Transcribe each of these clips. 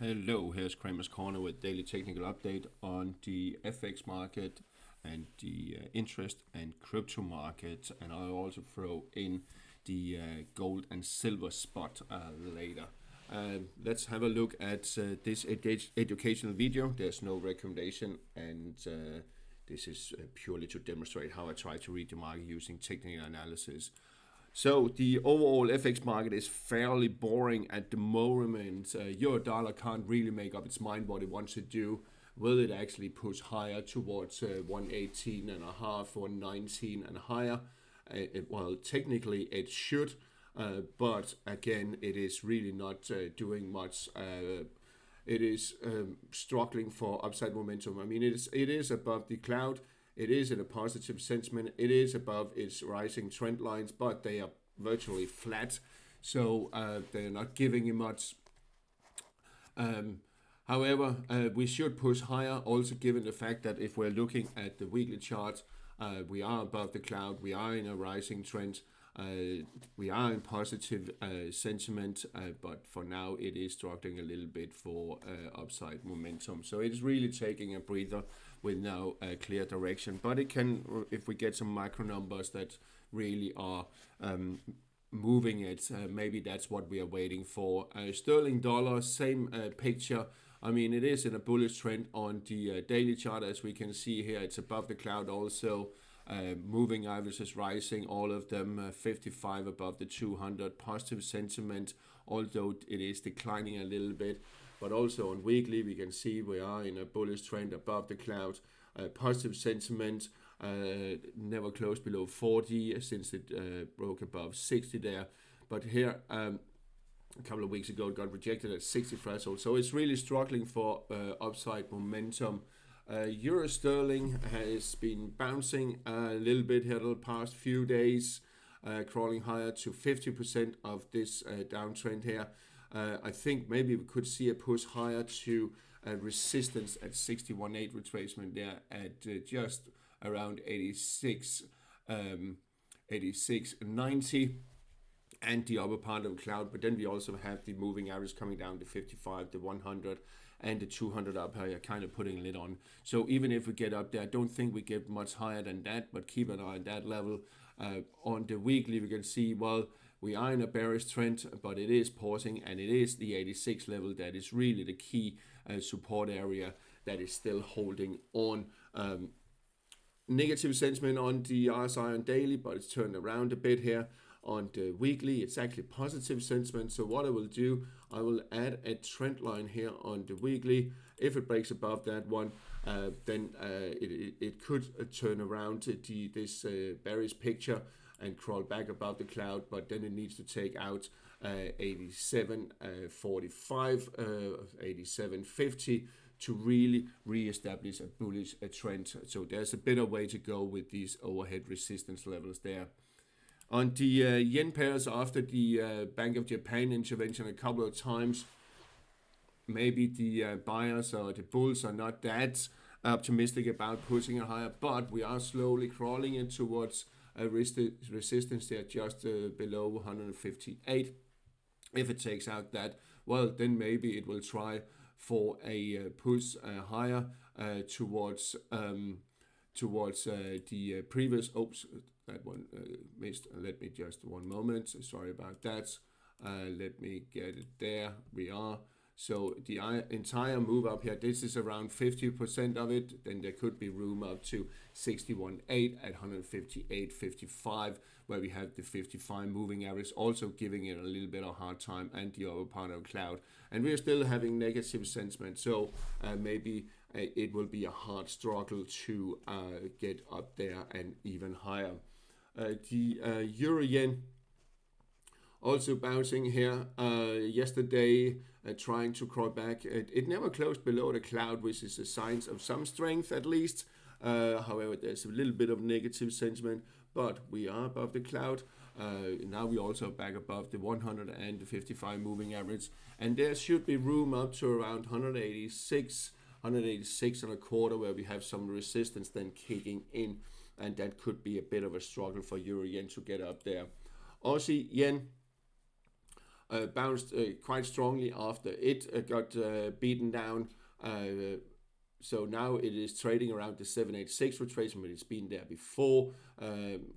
Hello, here's Kramer's Corner with daily technical update on the FX market and the interest and crypto market, and I'll also throw in the gold and silver spot later. Let's have a look at this educational video. There's no recommendation, and this is purely to demonstrate how I try to read the market using technical analysis. So the overall FX market is fairly boring at the moment. Euro dollar can't really make up its mind what it wants to do. Will it actually push higher towards 118 and a half, 119 and higher? Well, technically it should, but again, it is really not doing much. It is struggling for upside momentum. I mean, it is above the cloud. It is in a positive sentiment. It is above its rising trend lines, but they are virtually flat. So they're not giving you much. However, we should push higher, also given the fact that if we're looking at the weekly chart, we are above the cloud. We are in a rising trend. We are in positive sentiment, but for now it is struggling a little bit for upside momentum. So it is really taking a breather with now a clear direction. But it can, if we get some micro numbers that really are moving it, maybe that's what we are waiting for. Sterling dollar, same picture. I mean, it is in a bullish trend on the daily chart, as we can see here. It's above the cloud also. Moving averages rising, all of them 55 above the 200. Positive sentiment, although it is declining a little bit. But also on weekly, we can see we are in a bullish trend above the cloud. Positive sentiment, never closed below 40 since it broke above 60 there. But here, a couple of weeks ago, it got rejected at 60 threshold. So it's really struggling for upside momentum. Euro sterling has been bouncing a little bit here the past few days, crawling higher to 50% of this downtrend here. I think maybe we could see a push higher to resistance at 61.8 retracement there at just around 86.90 and the upper part of the cloud. But then we also have the moving average coming down to 55, the 100 and the 200 up here, kind of putting a lid on. So even if we get up there, I don't think we get much higher than that, but keep an eye on that level. On the weekly, we can see, well, we are in a bearish trend, but it is pausing, and it is the 86 level that is really the key support area that is still holding on. Negative sentiment on the RSI on daily, but it's turned around a bit here. On the weekly, it's actually positive sentiment. So what I will do, I will add a trend line here on the weekly. If it breaks above that one, then it could turn around to this bearish picture and crawl back above the cloud, but then it needs to take out 87.45, 87.50 to really re-establish a bullish trend. So there's a bit of way to go with these overhead resistance levels there. On the yen pairs, after the Bank of Japan intervention a couple of times, maybe the buyers or the bulls are not that optimistic about pushing it higher, but we are slowly crawling in towards a resistance there just below 158. If it takes out that, well, then maybe it will try for a push higher towards the previous. Oops, that one missed. Let me just 1 moment. Sorry about that. Let me get it there. We are. So the entire move up here, this is around 50% of it. Then there could be room up to 61.8 at 158.55, where we have the 55 moving average, also giving it a little bit of a hard time, and the other part of the cloud. And we are still having negative sentiment. So maybe it will be a hard struggle to get up there and even higher. The euro yen also bouncing here yesterday, trying to crawl back. It never closed below the cloud, which is a sign of some strength at least. However, there's a little bit of negative sentiment, but we are above the cloud. Now we also back above the 100 and the 55 moving average, and there should be room up to around 186 and a quarter, where we have some resistance then kicking in, and that could be a bit of a struggle for euro yen to get up there. Aussie yen, bounced quite strongly after it got beaten down. So now it is trading around the 786 retracement. It's been there before.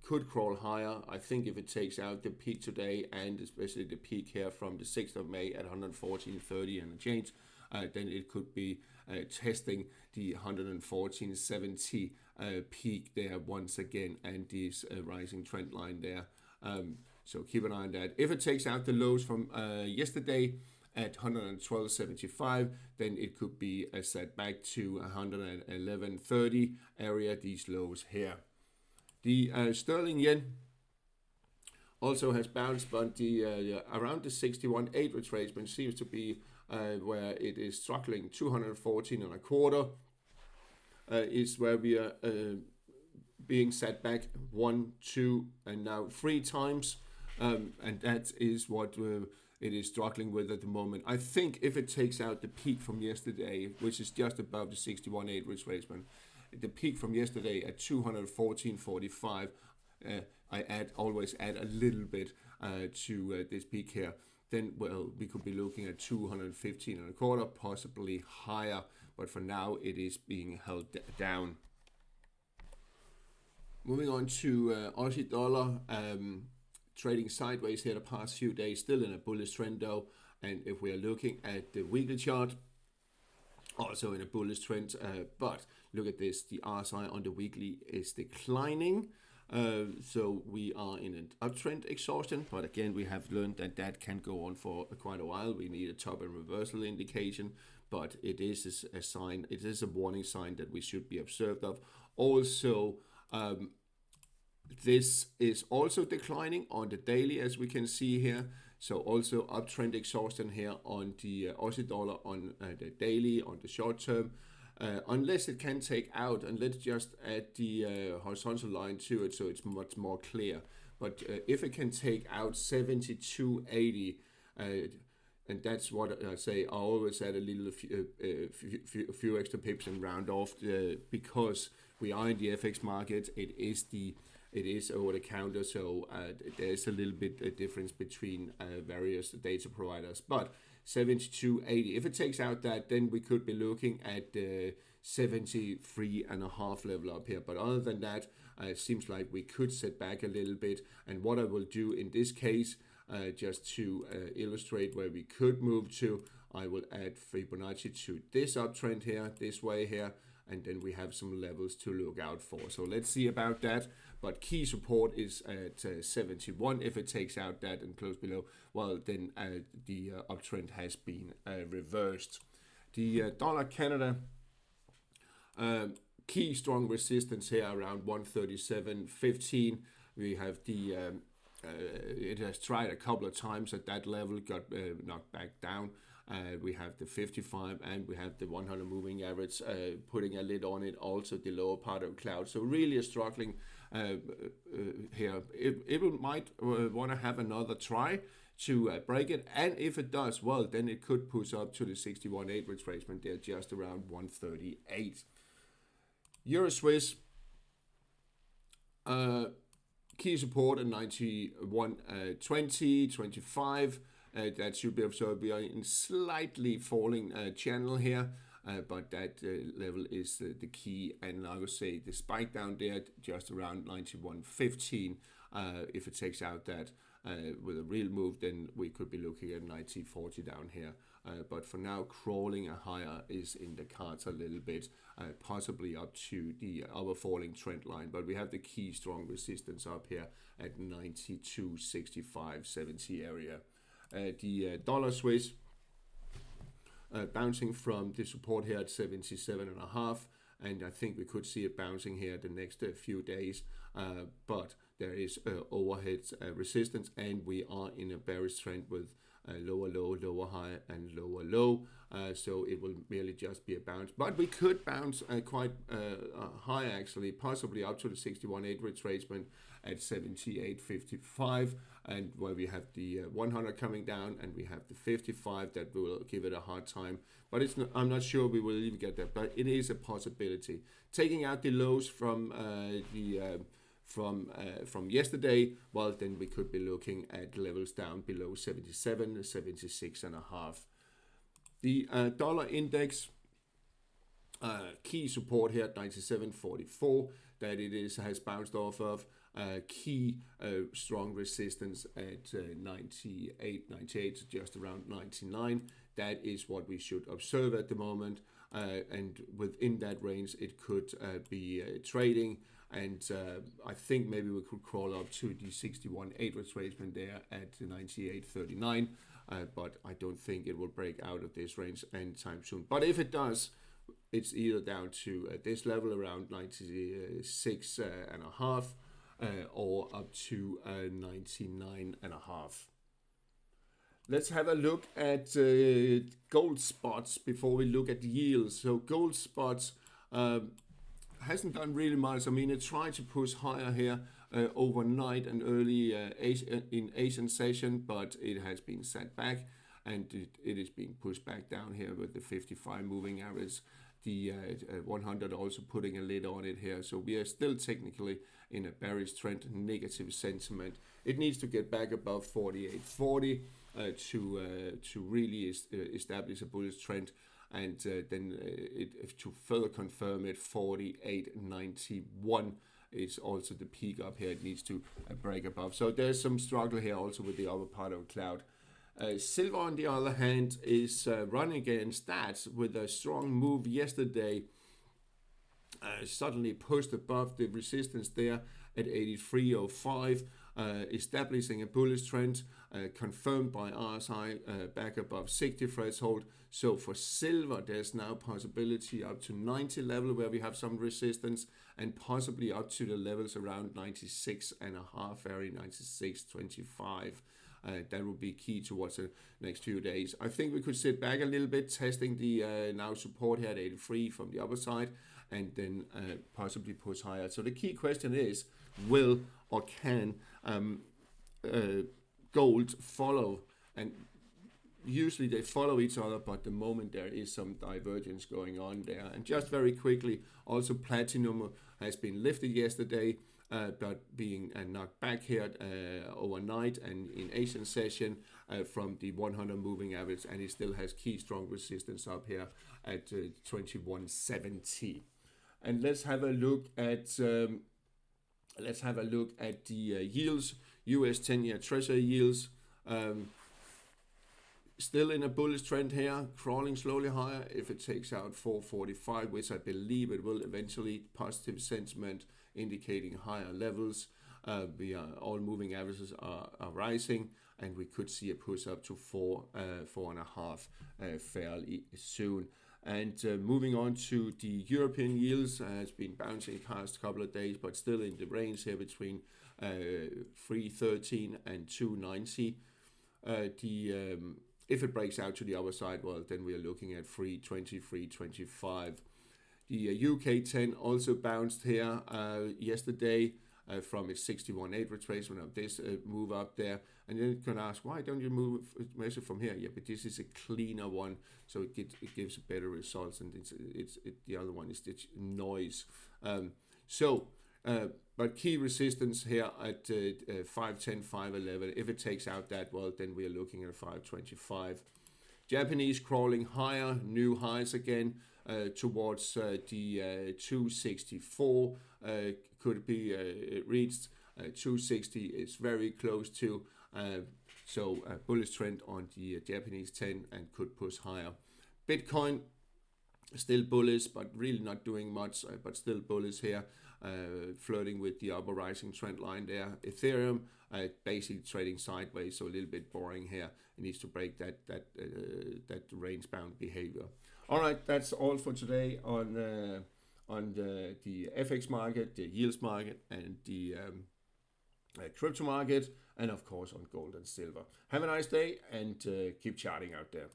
Could crawl higher. I think if it takes out the peak today, and especially the peak here from the 6th of May at 114.30 and a change, then it could be testing the 114.70 peak there once again, and this rising trend line there. So keep an eye on that. If it takes out the lows from yesterday at 112.75, then it could be set back to 111.30 area, these lows here. The sterling yen also has bounced, but the around the 61.8 retracement seems to be where it is struggling. 214.25 is where we are being set back 1, 2, and now 3 times, and that is what it is struggling with at the moment. I think if it takes out the peak from yesterday, which is just above the 61.8 retracement, the peak from yesterday at 214.45, I always add a little bit to this peak here. Then, well, we could be looking at 215.25, possibly higher, but for now it is being held down. Moving on to Aussie dollar, trading sideways here the past few days, still in a bullish trend though. And if we are looking at the weekly chart, also in a bullish trend, but look at this, the RSI on the weekly is declining. So we are in an uptrend exhaustion, but again, we have learned that that can go on for quite a while. We need a top and reversal indication, but it is a sign, it is a warning sign that we should be observed of. Also, this is also declining on the daily, as we can see here. So also uptrend exhaustion here on the Aussie dollar on the daily, on the short term. Unless it can take out, and let's just add the horizontal line to it so it's much more clear. But if it can take out 72.80, and that's what I say, I always add a little few extra pips and round off, because we are in the FX market. It is over the counter, so there's a little bit of difference between various data providers. But 72.80, if it takes out that, then we could be looking at the 73.5 level up here. But other than that, it seems like we could set back a little bit. And what I will do in this case, just to illustrate where we could move to, I will add Fibonacci to this uptrend here, this way here, and then we have some levels to look out for. So let's see about that. But key support is at 71. If it takes out that and close below, well, then the uptrend has been reversed. The dollar Canada, key strong resistance here around 137.15. We have the it has tried a couple of times at that level, got knocked back down. We have the 55 and we have the 100 moving average putting a lid on it, also the lower part of the cloud. So really a struggling here. It might want to have another try to break it, and if it does, well, then it could push up to the 61.8 retracement there, just around 138. Euro Swiss, key support at 91.20, 25. That should be observed. We are in slightly falling channel here, but that level is the key. And I would say the spike down there just around 91.15. If it takes out that with a real move, then we could be looking at 90.40 down here. But for now, crawling a higher is in the cards a little bit, possibly up to the other falling trend line. But we have the key strong resistance up here at 92.65, 70 area. The dollar Swiss bouncing from the support here at 77.5, and I think we could see it bouncing here the next few days, but there is overhead resistance, and we are in a bearish trend with lower low, lower high, and lower low, so it will merely just be a bounce, but we could bounce quite high actually, possibly up to the 61.8 retracement at 78.55, and where we have the 100 coming down, and we have the 55 that will give it a hard time, but it's not, I'm not sure we will even get that, but it is a possibility. Taking out the lows from the from yesterday, well, then we could be looking at levels down below 77, 76 and a half. The dollar index, key support here at 97.44 that it has bounced off of. Key strong resistance at 98, just around 99. That is what we should observe at the moment, and within that range it could be trading, and I think maybe we could crawl up to the 61.8 retracement there at 98.39, but I don't think it will break out of this range anytime soon. But if it does, it's either down to this level around 96 and a half, or up to 99 and a half. Let's have a look at gold spots before we look at yields. So gold spots hasn't done really much. I mean, it tried to push higher here overnight and early in Asian session, but it has been set back, and it is being pushed back down here with the 55 moving average. The 100 also putting a lid on it here. So we are still technically in a bearish trend, negative sentiment. It needs to get back above 48.40 to really establish a bullish trend, and then to further confirm it, 48.91 is also the peak up here. It needs to break above. So there's some struggle here also with the upper part of the cloud. Silver, on the other hand, is running against that with a strong move yesterday. Suddenly pushed above the resistance there at 83.05, establishing a bullish trend, confirmed by RSI back above 60 threshold. So for silver, there's now possibility up to 90 level where we have some resistance, and possibly up to the levels around 96 and a half, area 96.25. That will be key towards the next few days. I think we could sit back a little bit, testing the now support here at 83 from the other side, and then possibly push higher. So the key question is, will or can gold follow? And usually they follow each other, but the moment there is some divergence going on there. And just very quickly, also platinum has been lifted yesterday, but being knocked back here overnight and in Asian session from the 100 moving average, and it still has key strong resistance up here at 2170. And let's have a look at the yields. US 10-year Treasury yields. Still in a bullish trend here, crawling slowly higher. If it takes out 445, which I believe it will eventually, positive sentiment indicating higher levels. All moving averages are rising, and we could see a push up to 4.5 fairly soon. And moving on to the European yields, it's been bouncing past a couple of days, but still in the range here between 313 and 290. If it breaks out to the other side, well, then we are looking at 320, 325. The UK 10 also bounced here yesterday from its 61.8 retracement of this move up there. And then you can ask, why don't you measure from here? Yeah, but this is a cleaner one, so it gives better results, and the other one is the noise. But key resistance here at 510, 511. If it takes out that, well, then we are looking at 525. Japanese crawling higher, new highs again towards the 264. Could be reached. 260 is very close to. So a bullish trend on the Japanese 10 and could push higher. Bitcoin still bullish, but really not doing much, but still bullish here, flirting with the upper rising trend line there. Ethereum basically trading sideways, so a little bit boring here. It needs to break that range bound behavior. All right, that's all for today on the FX market, the yields market, and the crypto market, and of course on gold and silver. Have a nice day, and keep charting out there.